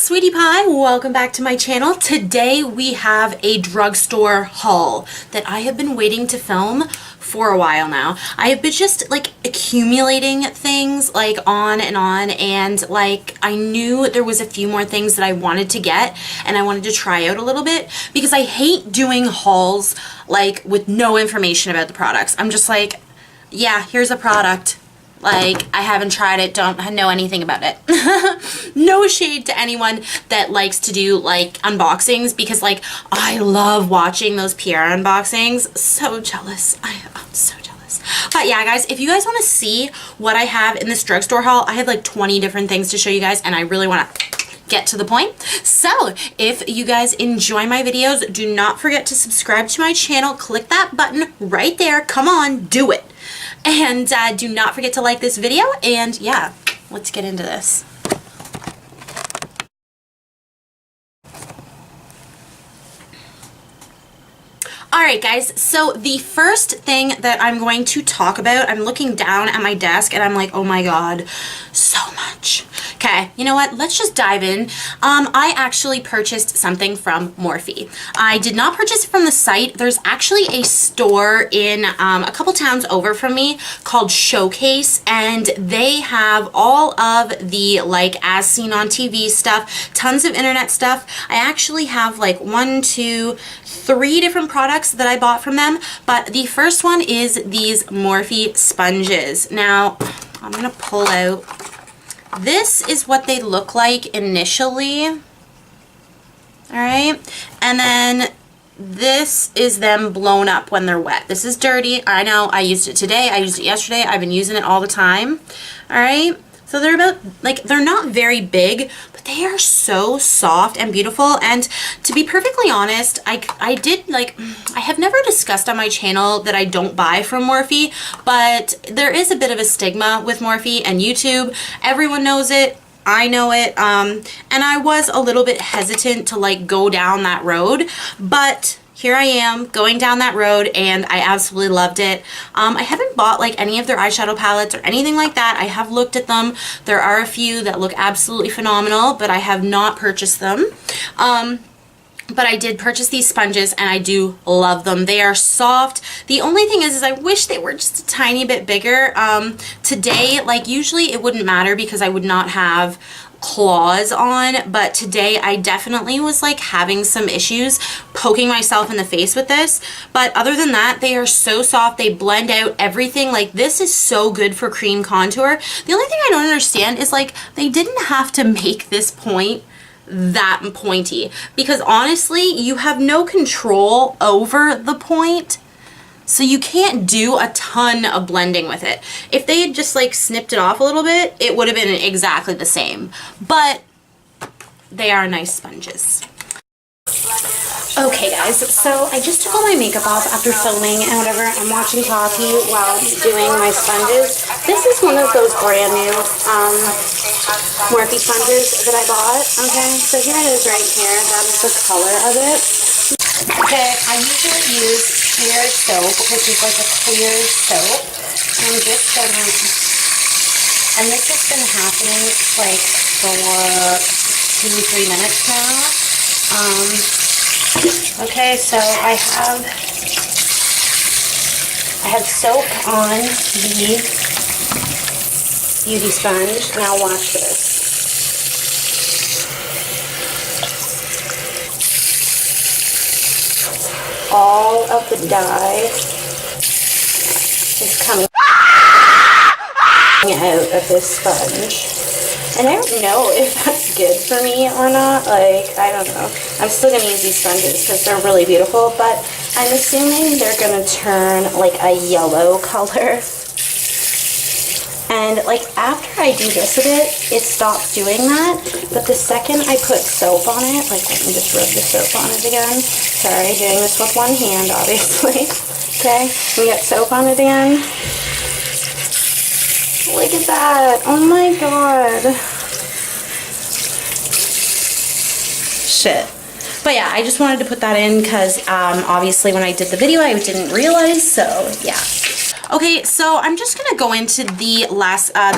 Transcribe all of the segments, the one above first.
Sweetie Pie, welcome back to my channel. Today we have a drugstore haul that I have been waiting to film for a while now. I have been just like accumulating things like on and like I knew there was a few more things that I wanted to get and I wanted to try out a little bit because I hate doing hauls like with no information about the products. I'm just like, yeah, here's a product. Like, I haven't tried it, don't know anything about it. No shade to anyone that likes to do, like, unboxings, because, like, I love watching those PR unboxings. So jealous. I'm so jealous. But, yeah, guys, if you guys want to see what I have in this drugstore haul, I have, like, 20 different things to show you guys, and I really want to get to the point. So if you guys enjoy my videos, do not forget to subscribe to my channel. Click that button right there. Come on, do it. And do not forget to like this video, and yeah, let's get into this. Alright guys, so the first thing that I'm going to talk about, I'm looking down at my desk and I'm like, oh my god, so much. Okay, you know what? Let's just dive in. I actually purchased something from Morphe. I did not purchase it from the site. There's actually a store in a couple towns over from me called Showcase, and they have all of the like as seen on TV stuff, tons of internet stuff. I actually have like 1, 2, 3 different products that I bought from them, but the first one is these Morphe sponges. Now, I'm gonna pull out. This is what they look like initially. All right, and then this is them blown up when they're wet. This is dirty. I know, I used it today, I used it yesterday, I've been using it all the time. All right, so they're about, like, they're not very big, but they are so soft and beautiful. And to be perfectly honest, I did, like, I have never discussed on my channel that I don't buy from Morphe, but there is a bit of a stigma with Morphe and YouTube. Everyone knows it. I know it, and I was a little bit hesitant to like go down that road, but here I am going down that road and I absolutely loved it. I haven't bought like any of their eyeshadow palettes or anything like that. I have looked at them. There are a few that look absolutely phenomenal, but I have not purchased them. But I did purchase these sponges and I do love them. They are soft. The only thing is I wish they were just a tiny bit bigger. Today, like usually it wouldn't matter because I would not have claws on, but today I definitely was like having some issues poking myself in the face with this. But other than that, they are so soft. They blend out everything. Like, this is so good for cream contour. The only thing I don't understand is like they didn't have to make this point that pointy, because honestly you have no control over the point, so you can't do a ton of blending with it. If they had just like snipped it off a little bit, it would have been exactly the same, but they are nice sponges. Okay guys, so I just took all my makeup off after filming and whatever. I'm watching coffee while doing my sponges. This is one of those brand new Morphe sponges that I bought. Okay, so here it is right here. That is the color of it. Okay, I usually use clear soap, which is like a clear soap. And I'm just gonna, and this has been happening like for 2-3 minutes now. Okay, so I have soap on the beauty sponge. Now watch this. All of the dye is coming out of this sponge. And I don't know if that's good for me or not. Like, I don't know. I'm still going to use these sponges because they're really beautiful, but I'm assuming they're going to turn like a yellow color. And like after I do this a bit, it stops doing that. But the second I put soap on it, like let me just rub the soap on it again. Sorry, doing this with one hand, obviously. Okay, we got soap on it again. Look at that. Oh my god. Shit. But yeah, I just wanted to put that in because obviously when I did the video I didn't realize, so yeah. Okay, so I'm just gonna go into the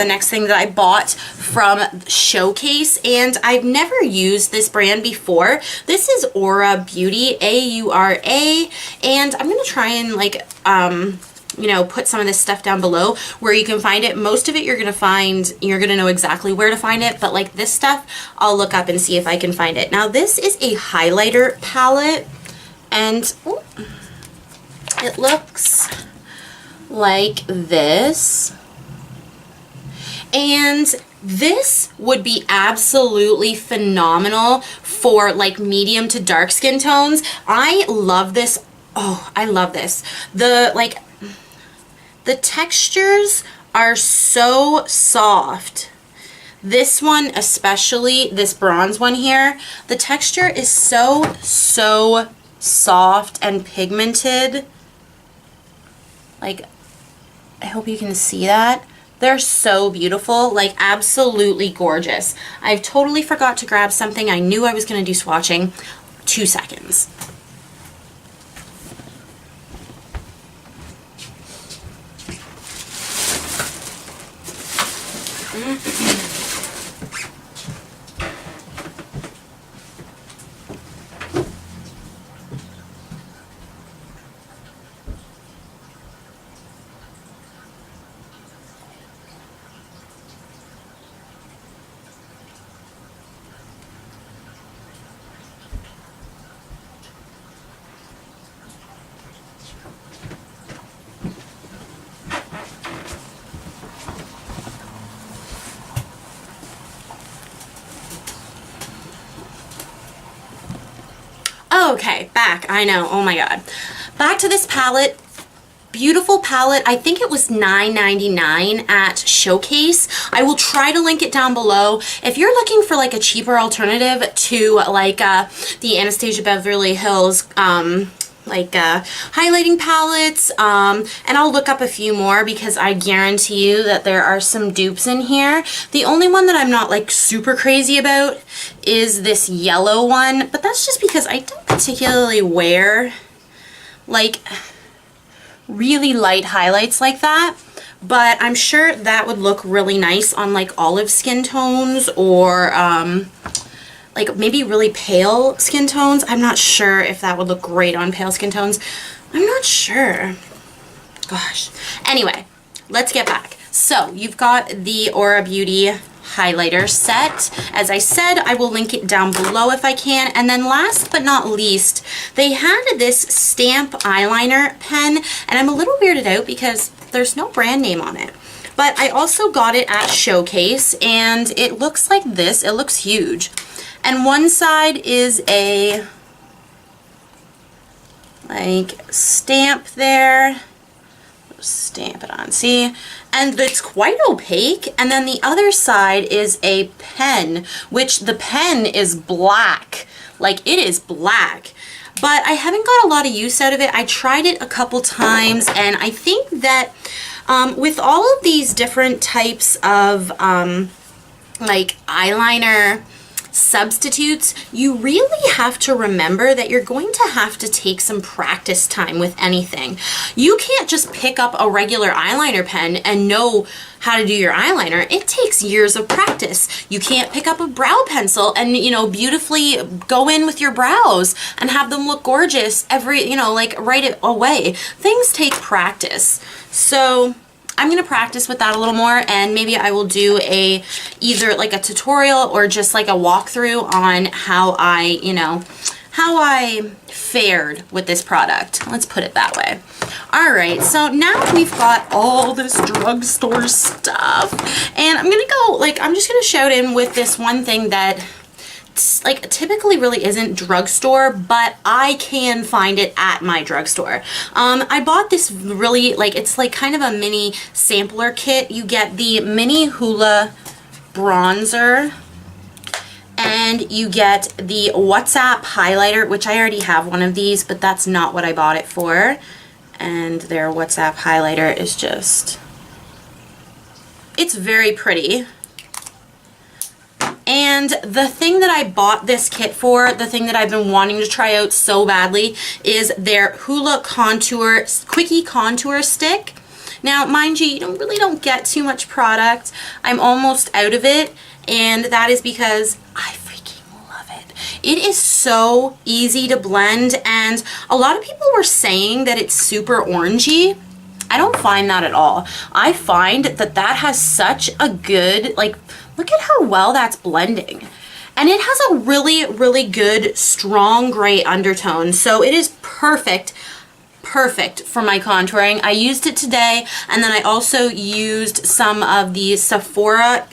next thing that I bought from Showcase, and I've never used this brand before. This is Aura Beauty, A-U-R-A, and I'm gonna try and like, you know, put some of this stuff down below where you can find it. Most of it you're gonna know exactly where to find it, but like this stuff, I'll look up and see if I can find it. Now this is a highlighter palette, and ooh, it looks like this. And this would be absolutely phenomenal for like medium to dark skin tones. I love this. Oh, I love this. The textures are so soft. This one especially, this bronze one here, the texture is so soft and pigmented. Like, I hope you can see that. They're so beautiful, like absolutely gorgeous. I totally forgot to grab something. I knew I was going to do swatching. 2 seconds. Okay, back. I know. Oh my god. Back to this palette. Beautiful palette. I think it was $9.99 at Showcase. I will try to link it down below. If you're looking for like a cheaper alternative to like the Anastasia Beverly Hills highlighting palettes, and I'll look up a few more because I guarantee you that there are some dupes in here. The only one that I'm not like super crazy about is this yellow one, but that's just because I don't particularly wear like really light highlights like that, but I'm sure that would look really nice on like olive skin tones or like maybe really pale skin tones. I'm not sure if that would look great on pale skin tones. I'm not sure. Gosh. Anyway, let's get back. So you've got the Aura Beauty highlighter set. As I said, I will link it down below if I can. And then last but not least, they had this stamp eyeliner pen, and I'm a little weirded out because there's no brand name on it. But I also got it at Showcase, and it looks like this. It looks huge. And one side is a like stamp there. Stamp it on, see? And it's quite opaque. And then the other side is a pen, which the pen is black. Like, it is black. But I haven't got a lot of use out of it. I tried it a couple times, and I think that with all of these different types of like eyeliner substitutes, you really have to remember that you're going to have to take some practice time with anything. You can't just pick up a regular eyeliner pen and know how to do your eyeliner. It takes years of practice. You can't pick up a brow pencil and, you know, beautifully go in with your brows and have them look gorgeous like right away. Things take practice. So I'm going to practice with that a little more, and maybe I will do either like a tutorial or just like a walkthrough on how I fared with this product. Let's put it that way. All right, so now we've got all this drugstore stuff, and I'm just going to shout in with this one thing that like typically really isn't drugstore, but I can find it at my drugstore. I bought this really, it's like kind of a mini sampler kit. You get the mini Hoola bronzer, and you get the WhatsApp highlighter, which I already have one of these, but that's not what I bought it for. And their WhatsApp highlighter is just, it's very pretty. And the thing that I bought this kit for, the thing that I've been wanting to try out so badly, is their Hoola Quickie Contour Stick. Now, mind you, you really don't get too much product. I'm almost out of it, and that is because I freaking love it. It is so easy to blend, and a lot of people were saying that it's super orangey. I don't find that at all. I find that that has such a good, like, look at how well that's blending. And it has a really, really good, strong gray undertone. So it is perfect for my contouring. I used it today, and then I also used some of the Sephora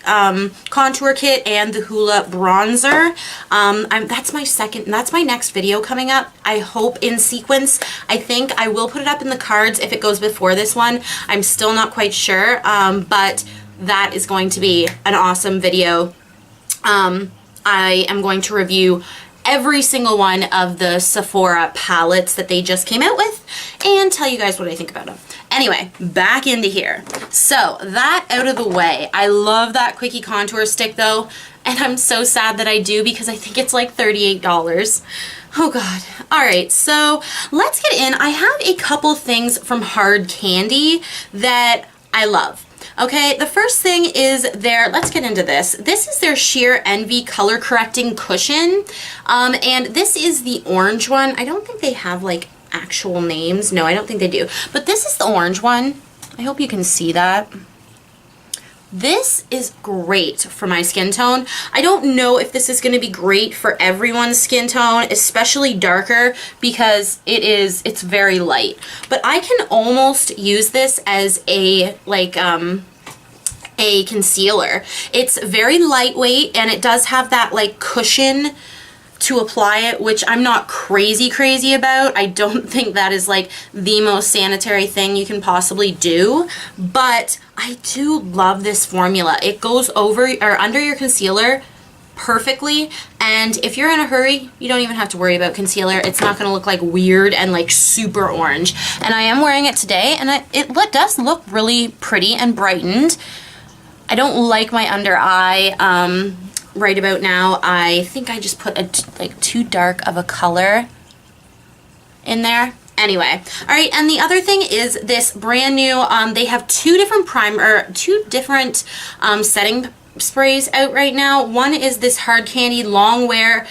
contour kit and the Hoola bronzer. That's my next video coming up. I hope in sequence. I think I will put it up in the cards if it goes before this one. I'm still not quite sure, but that is going to be an awesome video. I am going to review every single one of the Sephora palettes that they just came out with and tell you guys what I think about them. Anyway, back into here. So that out of the way, I love that Quickie contour stick though, and I'm so sad that I do because I think it's like $38. Oh God. All right, so let's get in. I have a couple things from Hard Candy that I love. Okay, the first thing is let's get into this. This is their Sheer Envy color correcting cushion. And this is the orange one. I don't think they have like actual names. No, I don't think they do. But this is the orange one. I hope you can see that. This is great for my skin tone. I don't know if this is going to be great for everyone's skin tone, especially darker, because it's very light. But I can almost use this as a concealer. It's very lightweight, and it does have that like cushion to apply it, which I'm not crazy about. I don't think that is like the most sanitary thing you can possibly do, but I do love this formula. It goes over or under your concealer perfectly, and if you're in a hurry, you don't even have to worry about concealer. It's not going to look like weird and like super orange. And I am wearing it today, and it does look really pretty and brightened. I don't like my under eye right about now. I think I just put like too dark of a color in there. Anyway, all right, and the other thing is this brand new, they have two different setting sprays out right now. One is this Hard Candy Long Wear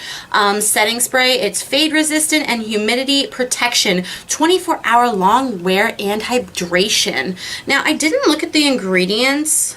setting spray. It's fade resistant and humidity protection, 24-hour long wear and hydration. Now, I didn't look at the ingredients,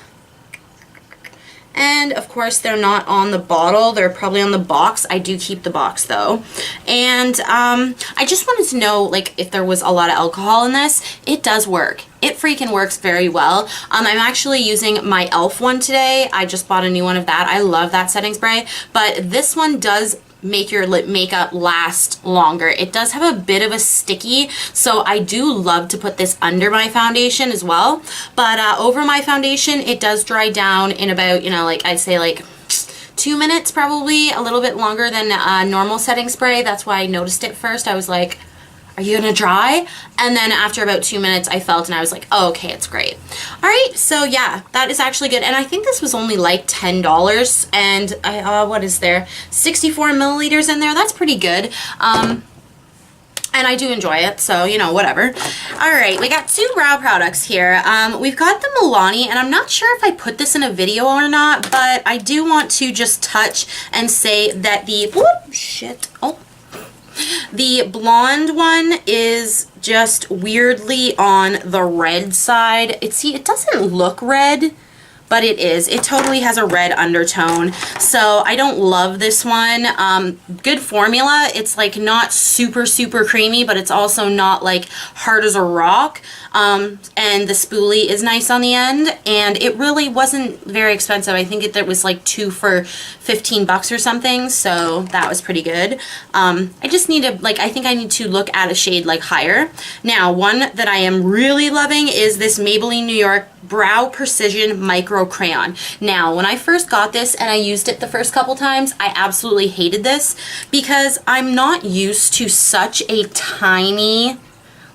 and of course they're not on the bottle. They're probably on the box. I do keep the box though. And I just wanted to know like if there was a lot of alcohol in this. It does work. It freaking works very well. I'm actually using my e.l.f. one today. I just bought a new one of that. I love that setting spray, but this one does make your lip makeup last longer. It does have a bit of a sticky, so I do love to put this under my foundation as well. But over my foundation, it does dry down in about, like I'd say like 2 minutes, probably a little bit longer than normal setting spray. That's why I noticed it first. I was like, are you gonna dry? And then after about 2 minutes, I felt and I was like, oh, okay, it's great. All right, so yeah, that is actually good. And I think this was only like $10. And what is there? 64 milliliters in there. That's pretty good. And I do enjoy it, so, whatever. All right, we got two brow products here. We've got the Milani, and I'm not sure if I put this in a video or not, but I do want to just touch and say that the blonde one is just weirdly on the red side. It doesn't look red, but it is. It totally has a red undertone. So I don't love this one. Good formula. It's like not super creamy, but it's also not like hard as a rock. And the spoolie is nice on the end, and it really wasn't very expensive. I think it was like 2 for $15 or something, so that was pretty good. I just need to, I think I need to look at a shade like higher. Now, one that I am really loving is this Maybelline New York Brow Precision Micro Crayon. Now, when I first got this and I used it the first couple times, I absolutely hated this because I'm not used to such a tiny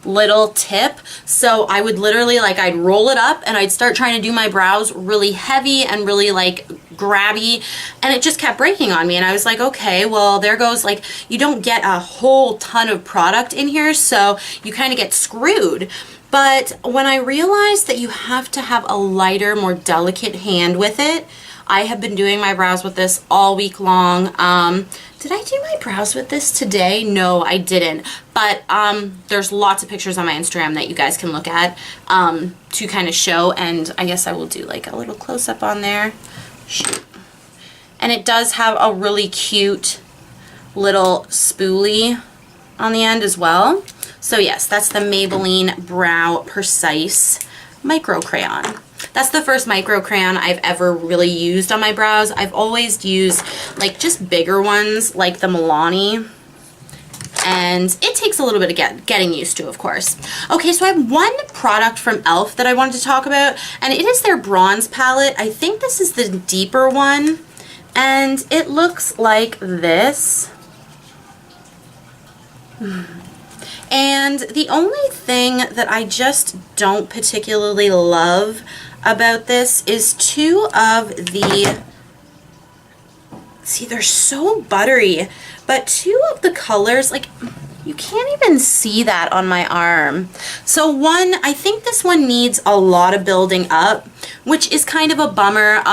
little tip. So I would literally, like, I'd roll it up and I'd start trying to do my brows really heavy and really like grabby, and it just kept breaking on me. And I was like, okay, well, there goes, like, you don't get a whole ton of product in here, so you kind of get screwed. But when I realized that you have to have a lighter, more delicate hand with it, I have been doing my brows with this all week long. Did I do my brows with this today? No, I didn't. But there's lots of pictures on my Instagram that you guys can look at to kind of show. And I guess I will do like a little close-up on there. Shoot. And it does have a really cute little spoolie on the end as well. So yes, that's the Maybelline Brow Precise Micro Crayon. That's the first micro crayon I've ever really used on my brows. I've always used like just bigger ones like the Milani, and it takes a little bit of getting used to, of course. Okay, so I have one product from e.l.f. that I wanted to talk about, and it is their bronze palette. I think this is the deeper one, and it looks like this. And the only thing that I just don't particularly love about this is two of the, see, they're so buttery, but two of the colors, like, you can't even see that on my arm. So one, I think this one needs a lot of building up, which is kind of a bummer.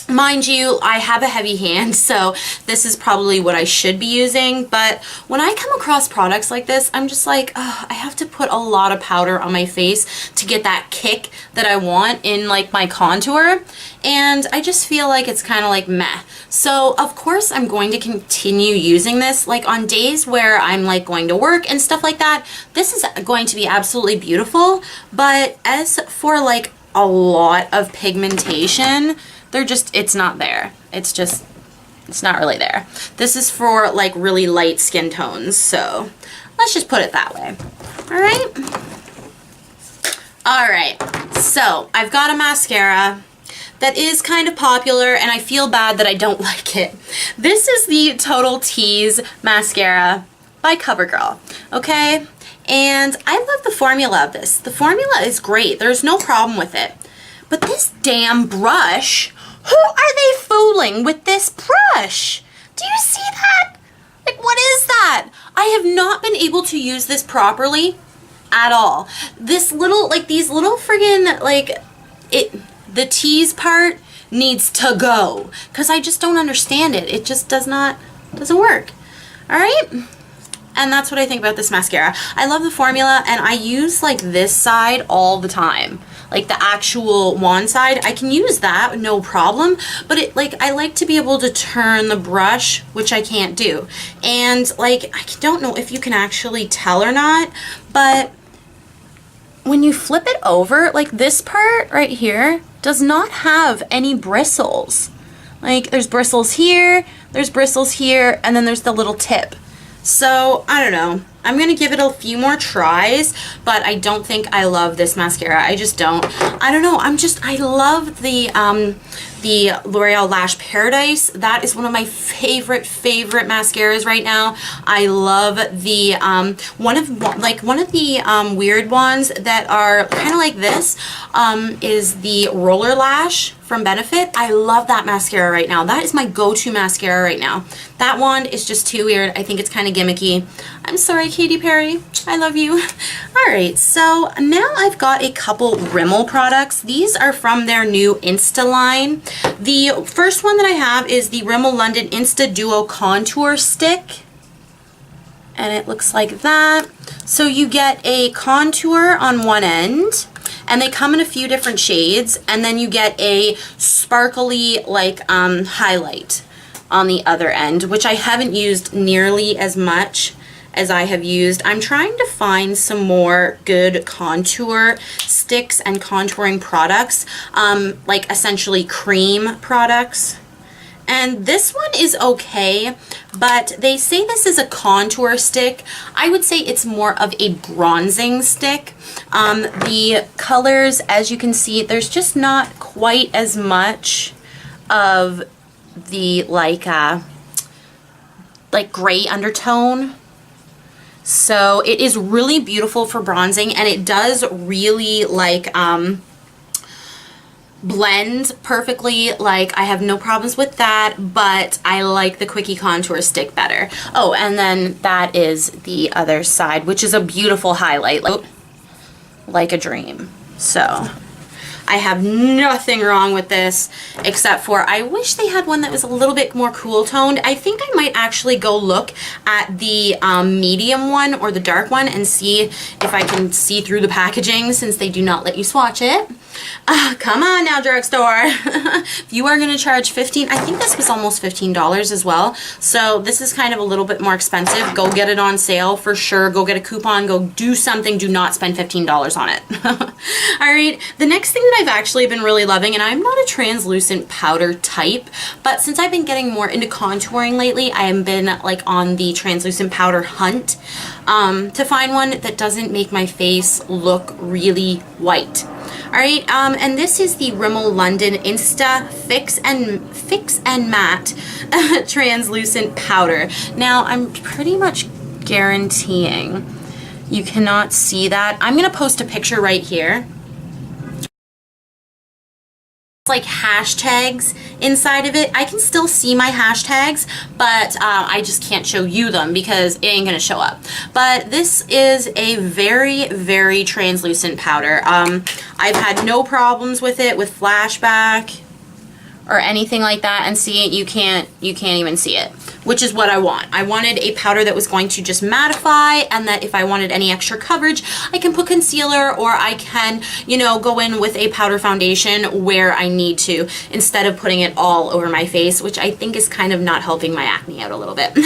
Mind you, I have a heavy hand, so this is probably what I should be using, but when I come across products like this, I'm just like, oh, I have to put a lot of powder on my face to get that kick that I want in like my contour, and I just feel like it's kind of like meh. So of course I'm going to continue using this, like on days where I'm like going to work and stuff like that. This is going to be absolutely beautiful, but as for like a lot of pigmentation, they're just, it's not there. It's just, it's not really there. This is for like really light skin tones, so let's just put it that way. All right, so I've got a mascara that is kind of popular, and I feel bad that I don't like it. This is the Total Tease mascara by CoverGirl, okay? And I love the formula of this. The formula is great. There's no problem with it. But this damn brush, who are they fooling with this brush? Do you see that? Like, what is that? I have not been able to use this properly at all. This little, like, these little friggin', like, the tease part needs to go, because I just don't understand it. It just doesn't work. All right? And that's what I think about this mascara. I love the formula, and I use like this side all the time. Like the actual wand side, I can use that, no problem. But it, like, I like to be able to turn the brush, which I can't do. And like, I don't know if you can actually tell or not, but when you flip it over, like this part right here does not have any bristles. Like there's bristles here, there's bristles here, and then there's the little tip. So, I don't know. I'm going to give it a few more tries, but I don't think I love this mascara. I just don't. I don't know. I love the L'Oreal Lash Paradise. That is one of my favorite mascaras right now. I love the, one of the weird ones that are kind of like this, is the Roller Lash from Benefit. I love that mascara right now. That is my go-to mascara right now. That one is just too weird. I think it's kind of gimmicky. I'm sorry, Katy Perry. I love you. All right, so now I've got a couple Rimmel products. These are from their new Insta line. The first one that I have is the Rimmel London Insta Duo Contour Stick. And it looks like that. So you get a contour on one end, and they come in a few different shades, and then you get a sparkly like highlight on the other end, which I haven't used nearly as much as I have used. I'm trying to find some more good contour sticks and contouring products, like essentially cream products. And this one is okay, but they say this is a contour stick. I would say it's more of a bronzing stick. The colors, as you can see, there's just not quite as much of the like gray undertone. So it is really beautiful for bronzing, and it does really like blend perfectly. Like, I have no problems with that, but I like the Quickie Contour Stick better. Oh, and then that is the other side, which is a beautiful highlight, like a dream. So I have nothing wrong with this, except for I wish they had one that was a little bit more cool toned. I think I might actually go look at the medium one or the dark one and see if I can see through the packaging, since they do not let you swatch it. Come on now, Drugstore. If you are going to charge $15, I think this was almost $15 as well. So this is kind of a little bit more expensive. Go get it on sale for sure. Go get a coupon. Go do something. Do not spend $15 on it. All right. The next thing that I've actually been really loving, and I'm not a translucent powder type, but since I've been getting more into contouring lately, I have been like on the translucent powder hunt to find one that doesn't make my face look really white. All right, and this is the Rimmel London Insta Fix and Matte Translucent Powder. Now, I'm pretty much guaranteeing you cannot see that. I'm gonna post a picture right here. Like hashtags inside of it. I can still see my hashtags, but I just can't show you them because it ain't gonna show up. But this is a very, very translucent powder. I've had no problems with it with flashback or anything like that, and see, you can't even see it, which is what I want. I wanted a powder that was going to just mattify, and that if I wanted any extra coverage, I can put concealer, or I can, you know, go in with a powder foundation where I need to, instead of putting it all over my face, which I think is kind of not helping my acne out a little bit.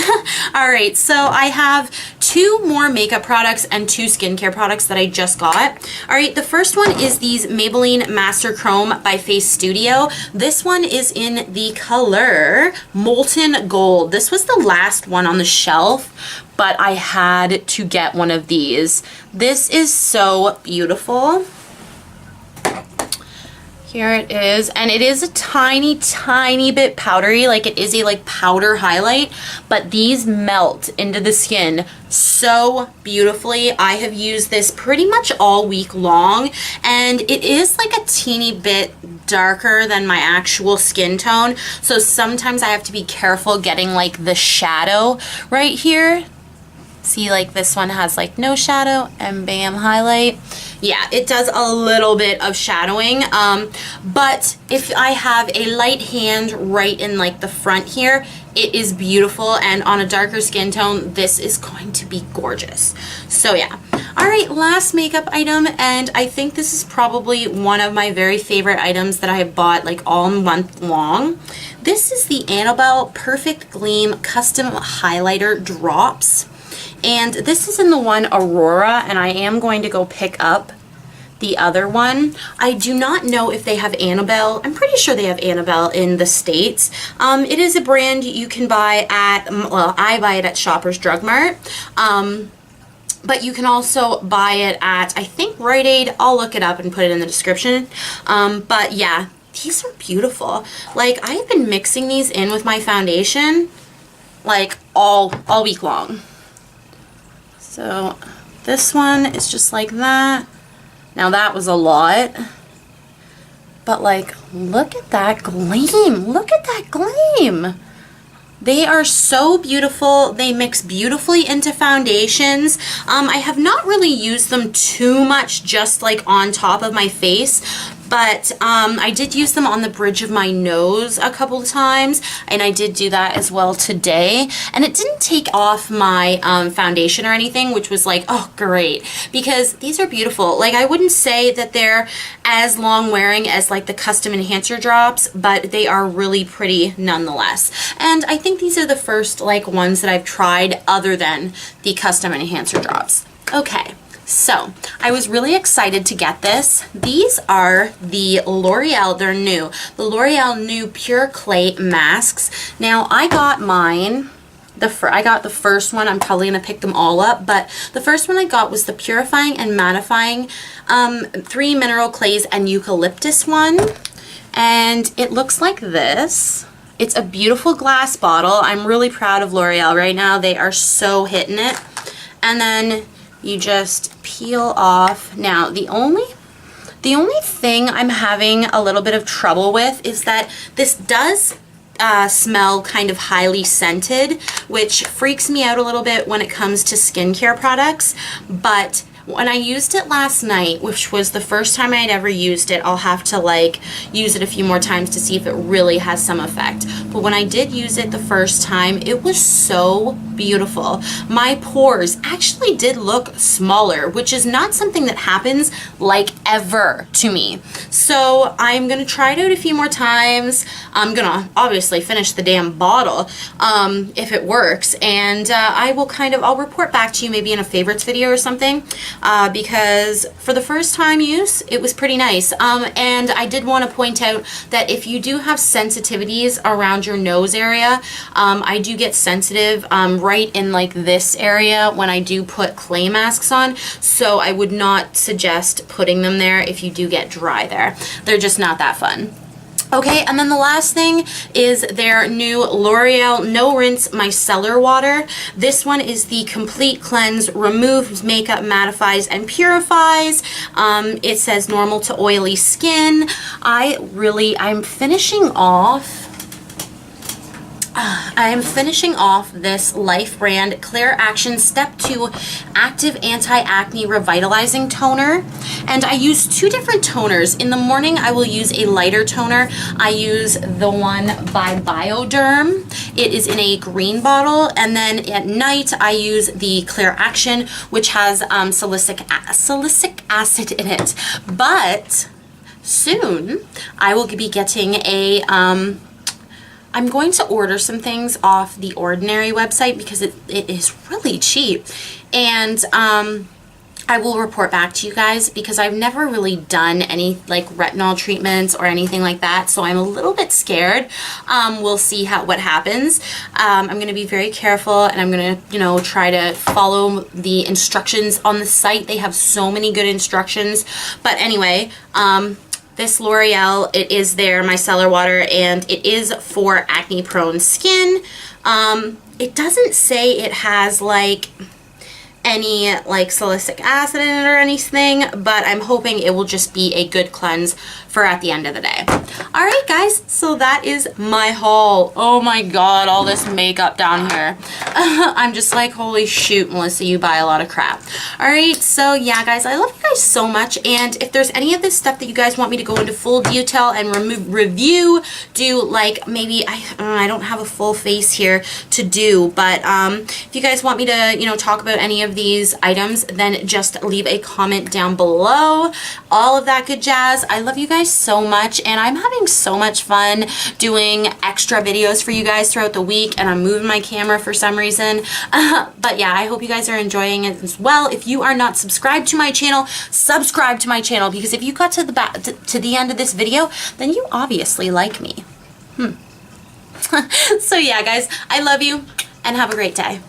All right, so I have 2 more makeup products and 2 skincare products that I just got. All right, the first one is these Maybelline Master Chrome by Face Studio. This one is in the color Molten Gold. This was the last one on the shelf, but I had to get one of these. This is so beautiful. Here it is, and it is a tiny, tiny bit powdery, like it is a like powder highlight, but these melt into the skin so beautifully. I have used this pretty much all week long, and it is like a teeny bit darker than my actual skin tone, so sometimes I have to be careful getting like the shadow right here. See, like this one has like no shadow, and bam, highlight. Yeah, it does a little bit of shadowing, but if I have a light hand right in like the front here, it is beautiful, and on a darker skin tone, this is going to be gorgeous. So yeah. All right, last makeup item, and I think this is probably one of my very favorite items that I have bought like all month long. This is the Annabelle Perfect Gleam Custom Highlighter Drops. And this is in the one Aurora, and I am going to go pick up the other one. I do not know if they have Annabelle. I'm pretty sure they have Annabelle in the States. It is a brand you can buy at, well, I buy it at Shoppers Drug Mart. But you can also buy it at, I think, Rite Aid. I'll look it up and put it in the description. But yeah, these are beautiful. Like, I have been mixing these in with my foundation like all week long. So this one is just like that. Now that was a lot, but like, look at that gleam. Look at that gleam. They are so beautiful. They mix beautifully into foundations. I have not really used them too much just like on top of my face, but I did use them on the bridge of my nose a couple of times, and I did do that as well today. And it didn't take off my foundation or anything, which was like, oh, great, because these are beautiful. Like, I wouldn't say that they're as long wearing as like the Custom Enhancer drops, but they are really pretty nonetheless. And I think these are the first like ones that I've tried other than the Custom Enhancer drops. Okay. So, I was really excited to get this. These are the L'Oreal, they're new, the L'Oreal new Pure Clay masks. Now, I got mine, I got the first one. I'm probably going to pick them all up, but the first one I got was the Purifying and Mattifying 3 Mineral Clays and Eucalyptus one, and it looks like this. It's a beautiful glass bottle. I'm really proud of L'Oreal right now. They are so hitting it. and then you just peel off. Now, the only thing I'm having a little bit of trouble with is that this does smell kind of highly scented, which freaks me out a little bit when it comes to skincare products. But when I used it last night, which was the first time I'd ever used it, I'll have to like use it a few more times to see if it really has some effect. But when I did use it the first time, it was so beautiful. My pores actually did look smaller, which is not something that happens like ever to me. So I'm gonna try it out a few more times. I'm gonna obviously finish the damn bottle if it works, and I'll report back to you maybe in a favorites video or something. Because for the first time use, it was pretty nice. And I did want to point out that if you do have sensitivities around your nose area, I do get sensitive right in like this area when I do put clay masks on. So I would not suggest putting them there if you do get dry there. They're just not that fun. Okay, and then the last thing is their new L'Oreal No Rinse Micellar Water. This one is the Complete Cleanse, Removes Makeup, Mattifies, and Purifies. It says normal to oily skin. I'm finishing off this Life brand Clear Action Step 2 Active Anti-Acne Revitalizing Toner. And I use two different toners. In the morning, I will use a lighter toner. I use the one by Bioderm. It is in a green bottle. And then at night, I use the Clear Action, which has salicylic acid in it. But soon, I will be getting a... I'm going to order some things off the Ordinary website because it is really cheap, and I will report back to you guys because I've never really done any like retinol treatments or anything like that, so I'm a little bit scared. We'll see what happens. I'm going to be very careful, and I'm going to, try to follow the instructions on the site. They have so many good instructions, but anyway, this L'Oreal, it is their micellar water, and it is for acne prone skin. It doesn't say it has like any like salicylic acid in it or anything, but I'm hoping it will just be a good cleanse for at the end of the day. All right, guys, so that is my haul. Oh my God, all this makeup down here. I'm just like, holy shoot, Melissa, you buy a lot of crap. All right, so yeah, guys, I love you guys so much, and if there's any of this stuff that you guys want me to go into full detail and review, do like maybe, I don't have a full face here to do, but if you guys want me to, talk about any of these items, then just leave a comment down below. All of that good jazz. I love you guys so much, and I'm having so much fun doing extra videos for you guys throughout the week, and I'm moving my camera for some reason. But yeah, I hope you guys are enjoying it as well. If you are not subscribed to my channel, subscribe to my channel, because if you got to the end of this video, then you obviously like me. So yeah, guys, I love you, and have a great day.